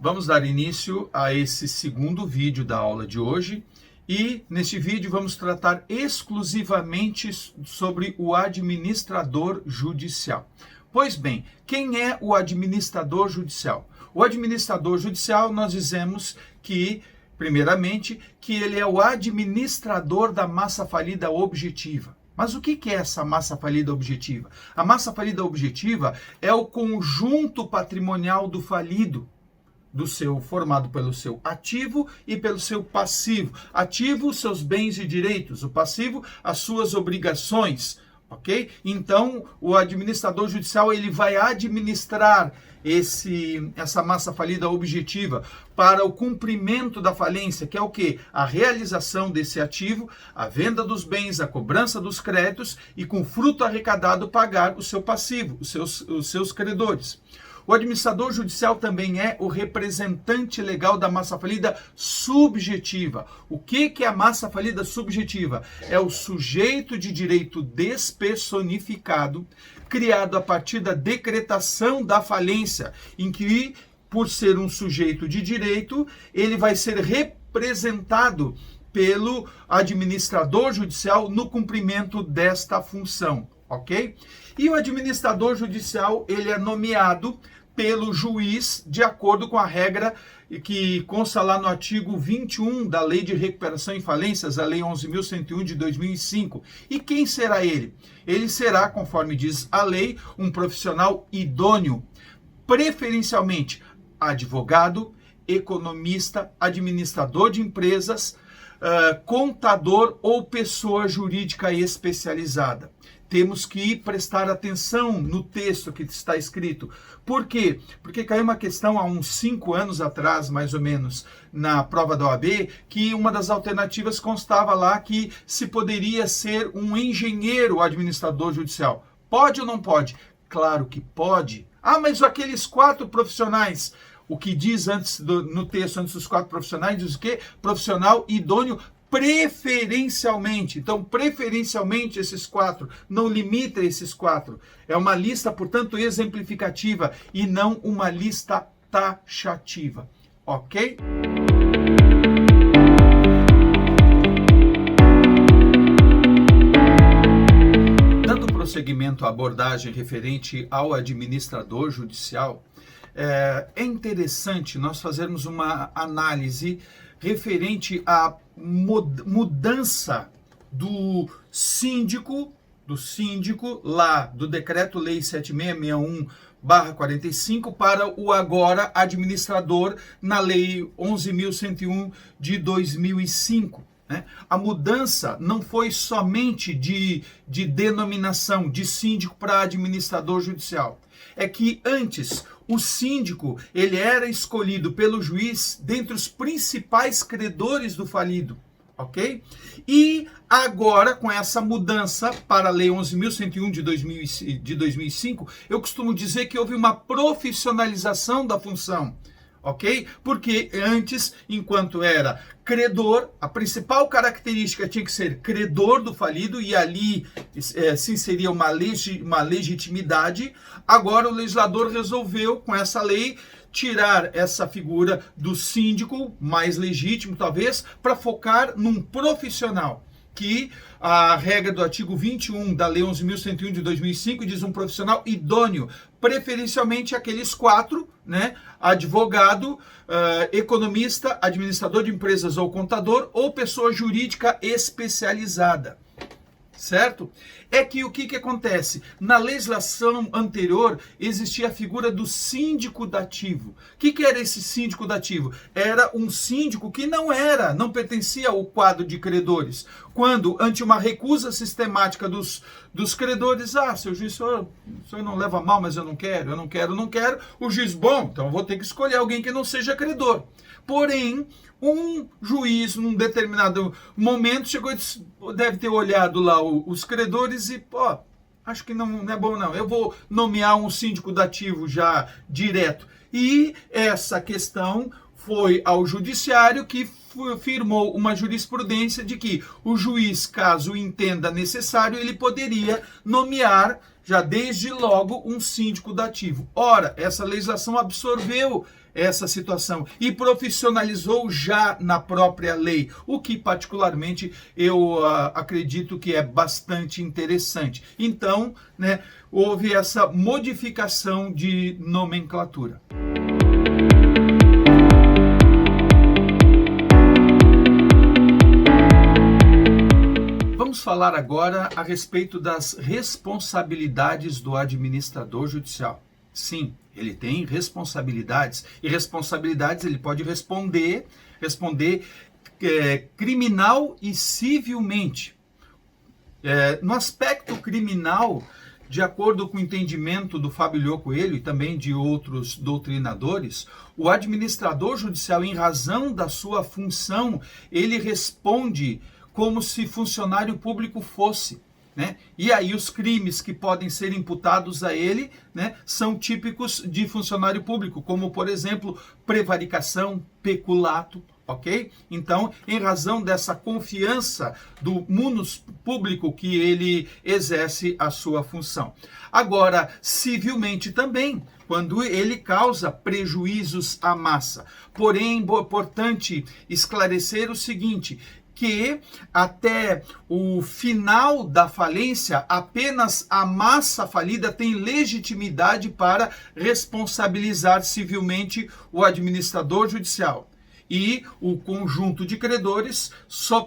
Vamos dar início a esse segundo vídeo da aula de hoje e neste vídeo vamos tratar exclusivamente sobre o administrador judicial. Pois bem, quem é o administrador judicial? O administrador judicial, nós dizemos que, primeiramente, que ele é o administrador da massa falida objetiva. Mas o que é essa massa falida objetiva? A massa falida objetiva é o conjunto patrimonial do falido, formado pelo seu ativo e pelo seu passivo. Ativo, seus bens e direitos. O passivo, as suas obrigações. Ok? Então, o administrador judicial ele vai administrar essa massa falida objetiva para o cumprimento da falência, que é o quê? A realização desse ativo, a venda dos bens, a cobrança dos créditos e com fruto arrecadado pagar o seu passivo, os seus credores. O administrador judicial também é o representante legal da massa falida subjetiva. O que é a massa falida subjetiva? É o sujeito de direito despersonificado, criado a partir da decretação da falência, em que, por ser um sujeito de direito, ele vai ser representado pelo administrador judicial no cumprimento desta função, ok? E o administrador judicial, ele é nomeado pelo juiz de acordo com a regra que consta lá no artigo 21 da Lei de Recuperação em Falências, a Lei 11.101 de 2005. E quem será ele? Ele será, conforme diz a lei, um profissional idôneo, preferencialmente advogado, economista, administrador de empresas, contador ou pessoa jurídica especializada. Temos que prestar atenção no texto que está escrito. Por quê? Porque caiu uma questão há uns 5 anos atrás, mais ou menos, na prova da OAB, que uma das alternativas constava lá que se poderia ser um engenheiro administrador judicial. Pode ou não pode? Claro que pode. Ah, mas aqueles 4 profissionais... O que diz no texto, antes dos 4 profissionais, diz o quê? Profissional idôneo preferencialmente. Então, preferencialmente esses 4, não limita esses 4. É uma lista, portanto, exemplificativa e não uma lista taxativa. Ok? Dando prosseguimento à abordagem referente ao administrador judicial, é interessante nós fazermos uma análise referente à mudança do síndico lá do Decreto-Lei 7661/45 para o agora administrador na Lei 11.101 de 2005. A mudança não foi somente de denominação de síndico para administrador judicial. É que antes o síndico ele era escolhido pelo juiz dentre os principais credores do falido, ok? E agora, com essa mudança para a Lei 11.101 de 2005, eu costumo dizer que houve uma profissionalização da função. Ok? Porque antes, enquanto era credor, a principal característica tinha que ser credor do falido e ali se inseria uma legitimidade. Agora o legislador resolveu, com essa lei, tirar essa figura do síndico, mais legítimo talvez, para focar num profissional. Que a regra do artigo 21 da Lei 11.101 de 2005 diz um profissional idôneo, preferencialmente aqueles 4, advogado, economista, administrador de empresas ou contador, ou pessoa jurídica especializada. Certo? É que o que acontece? Na legislação anterior existia a figura do síndico dativo. O que era esse síndico dativo? Era um síndico que não pertencia ao quadro de credores. Quando, ante uma recusa sistemática dos credores, seu juiz, o senhor não leva mal, mas eu não quero, o juiz, bom, então eu vou ter que escolher alguém que não seja credor. Porém, um juiz, num determinado momento, chegou e disse, deve ter olhado lá os credores e, acho que não é bom não, eu vou nomear um síndico dativo já direto. E essa questão foi ao judiciário que firmou uma jurisprudência de que o juiz, caso entenda necessário, ele poderia nomear já desde logo um síndico dativo. Ora, essa legislação absorveu essa situação e profissionalizou já na própria lei, o que particularmente eu acredito que é bastante interessante. Então, né, houve essa modificação de nomenclatura. Vamos falar agora a respeito das responsabilidades do administrador judicial. Sim, ele tem responsabilidades, e responsabilidades ele pode responder criminal e civilmente. No aspecto criminal, de acordo com o entendimento do Fábio Lhô Coelho e também de outros doutrinadores, o administrador judicial, em razão da sua função, ele responde como se funcionário público fosse, né? E aí os crimes que podem ser imputados a ele, né, são típicos de funcionário público, como, por exemplo, prevaricação, peculato, ok? Então, em razão dessa confiança do munus público que ele exerce a sua função. Agora, civilmente também, quando ele causa prejuízos à massa. Porém, é importante esclarecer o seguinte, que até o final da falência, apenas a massa falida tem legitimidade para responsabilizar civilmente o administrador judicial. E o conjunto de credores só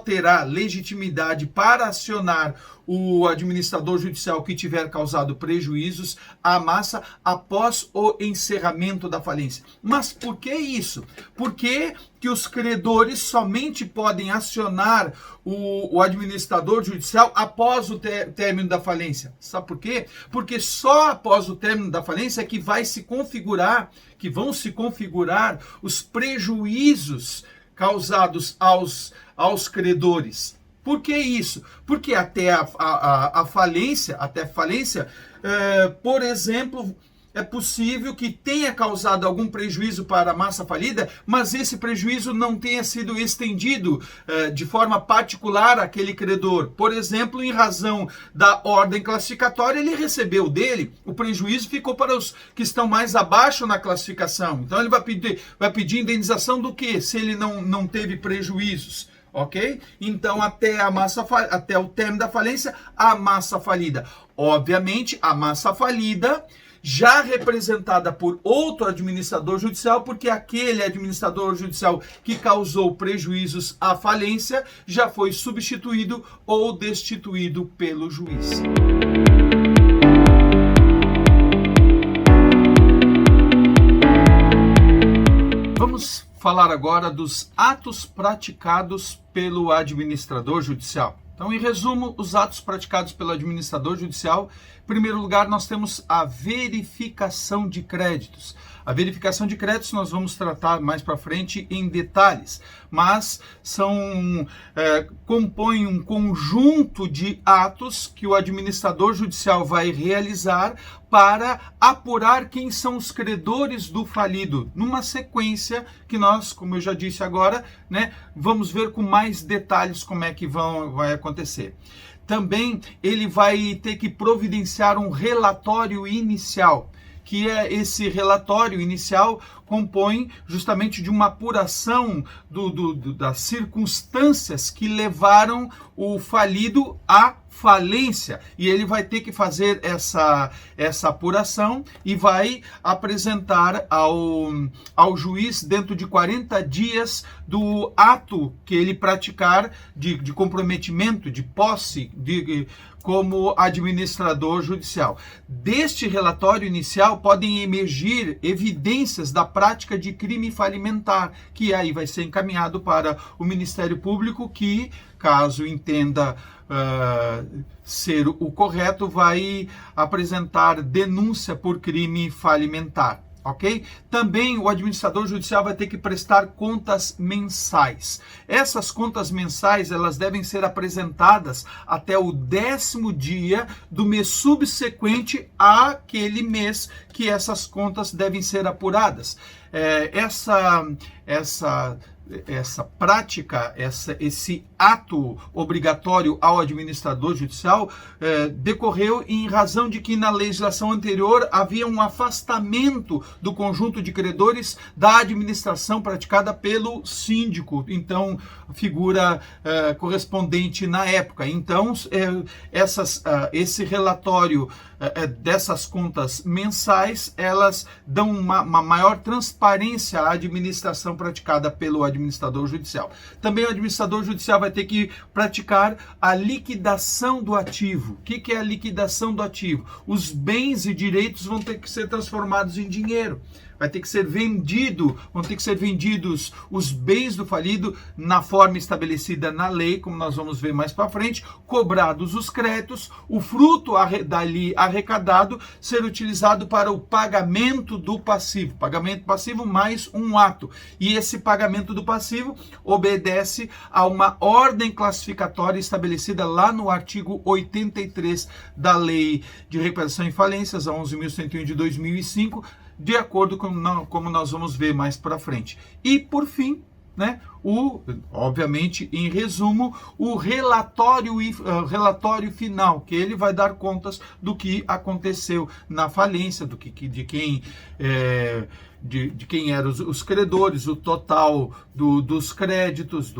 terá legitimidade para acionar o administrador judicial que tiver causado prejuízos à massa após o encerramento da falência. Mas por que isso? Por que os credores somente podem acionar o administrador judicial após o término da falência? Sabe por quê? Porque só após o término da falência é que vão se configurar os prejuízos causados aos credores. Por que isso? Porque até a falência, por exemplo, é possível que tenha causado algum prejuízo para a massa falida, mas esse prejuízo não tenha sido estendido de forma particular àquele credor. Por exemplo, em razão da ordem classificatória, ele recebeu dele, o prejuízo ficou para os que estão mais abaixo na classificação. Então ele vai pedir indenização do quê? Se ele não teve prejuízos. Ok? Então, até o término da falência, a massa falida. Obviamente, a massa falida já representada por outro administrador judicial, porque aquele administrador judicial que causou prejuízos à falência já foi substituído ou destituído pelo juiz. Vamos falar agora dos atos praticados pelo administrador judicial. Então, em resumo, os atos praticados pelo administrador judicial, em primeiro lugar, nós temos a verificação de créditos. A verificação de créditos nós vamos tratar mais para frente em detalhes, mas compõem um conjunto de atos que o administrador judicial vai realizar para apurar quem são os credores do falido, numa sequência que nós, como eu já disse agora, né, vamos ver com mais detalhes como é que vai acontecer. Também ele vai ter que providenciar um relatório inicial, que esse relatório inicial compõe justamente de uma apuração das circunstâncias que levaram o falido à falência. E ele vai ter que fazer essa apuração e vai apresentar ao juiz dentro de 40 dias do ato que ele praticar de comprometimento, de posse, como administrador judicial. Deste relatório inicial podem emergir evidências da prática de crime falimentar, que aí vai ser encaminhado para o Ministério Público, que, caso entenda ser o correto, vai apresentar denúncia por crime falimentar. Ok? Também o administrador judicial vai ter que prestar contas mensais. Essas contas mensais, elas devem ser apresentadas até o 10º dia do mês subsequente àquele mês que essas contas devem ser apuradas. Essa prática, esse ato obrigatório ao administrador judicial decorreu em razão de que na legislação anterior havia um afastamento do conjunto de credores da administração praticada pelo síndico, então figura correspondente na época. Então, esse relatório dessas contas mensais, elas dão uma maior transparência à administração praticada pelo administrador judicial. Também o administrador judicial vai ter que praticar a liquidação do ativo. O que é a liquidação do ativo? Os bens e direitos vão ter que ser transformados em dinheiro. Vai ter que ser vão ter que ser vendidos os bens do falido na forma estabelecida na lei, como nós vamos ver mais para frente, cobrados os créditos, o fruto dali arrecadado ser utilizado para o pagamento do passivo. Pagamento passivo mais um ato. E esse pagamento do passivo obedece a uma ordem classificatória estabelecida lá no artigo 83 da Lei de Recuperação em Falências, a 11.101 de 2005, de acordo com como nós vamos ver mais para frente. E, por fim, né, obviamente, em resumo, o relatório final, que ele vai dar contas do que aconteceu na falência, de quem eram os credores, o total dos créditos,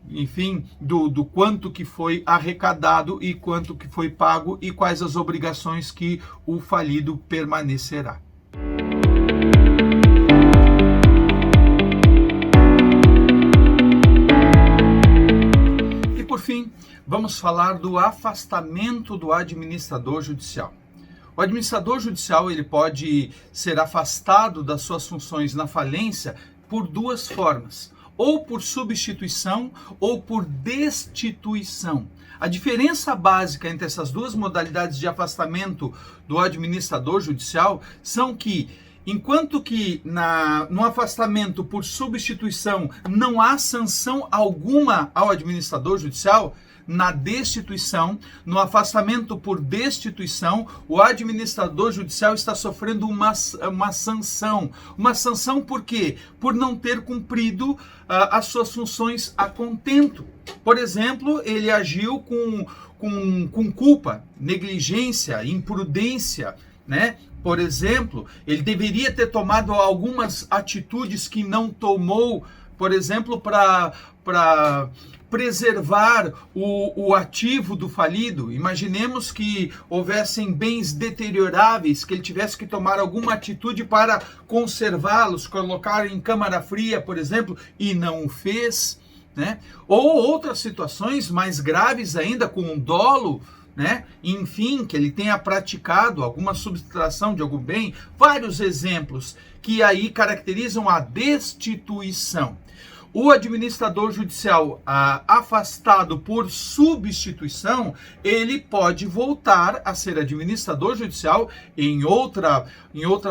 enfim, do quanto que foi arrecadado e quanto que foi pago e quais as obrigações que o falido permanecerá. Por fim, vamos falar do afastamento do administrador judicial. O administrador judicial ele pode ser afastado das suas funções na falência por duas formas, ou por substituição ou por destituição. A diferença básica entre essas duas modalidades de afastamento do administrador judicial são que, enquanto que no afastamento por substituição não há sanção alguma ao administrador judicial, na destituição, no afastamento por destituição, o administrador judicial está sofrendo uma sanção. Uma sanção por quê? Por não ter cumprido as suas funções a contento. Por exemplo, ele agiu com culpa, negligência, imprudência, né? Por exemplo, ele deveria ter tomado algumas atitudes que não tomou, por exemplo, para preservar o ativo do falido. Imaginemos que houvessem bens deterioráveis, que ele tivesse que tomar alguma atitude para conservá-los, colocar em câmara fria, por exemplo, e não o fez, né? Ou outras situações mais graves ainda, com dolo, né? Enfim, que ele tenha praticado alguma subtração de algum bem, vários exemplos que aí caracterizam a destituição. O administrador judicial afastado por substituição, ele pode voltar a ser administrador judicial em outra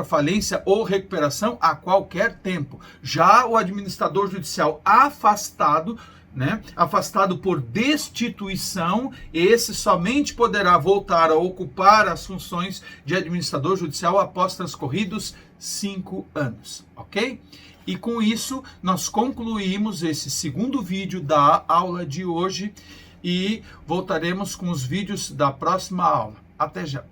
falência ou recuperação a qualquer tempo. Já o administrador judicial afastado, né, afastado por destituição, esse somente poderá voltar a ocupar as funções de administrador judicial após transcorridos 5 anos, ok? E com isso, nós concluímos esse segundo vídeo da aula de hoje e voltaremos com os vídeos da próxima aula. Até já!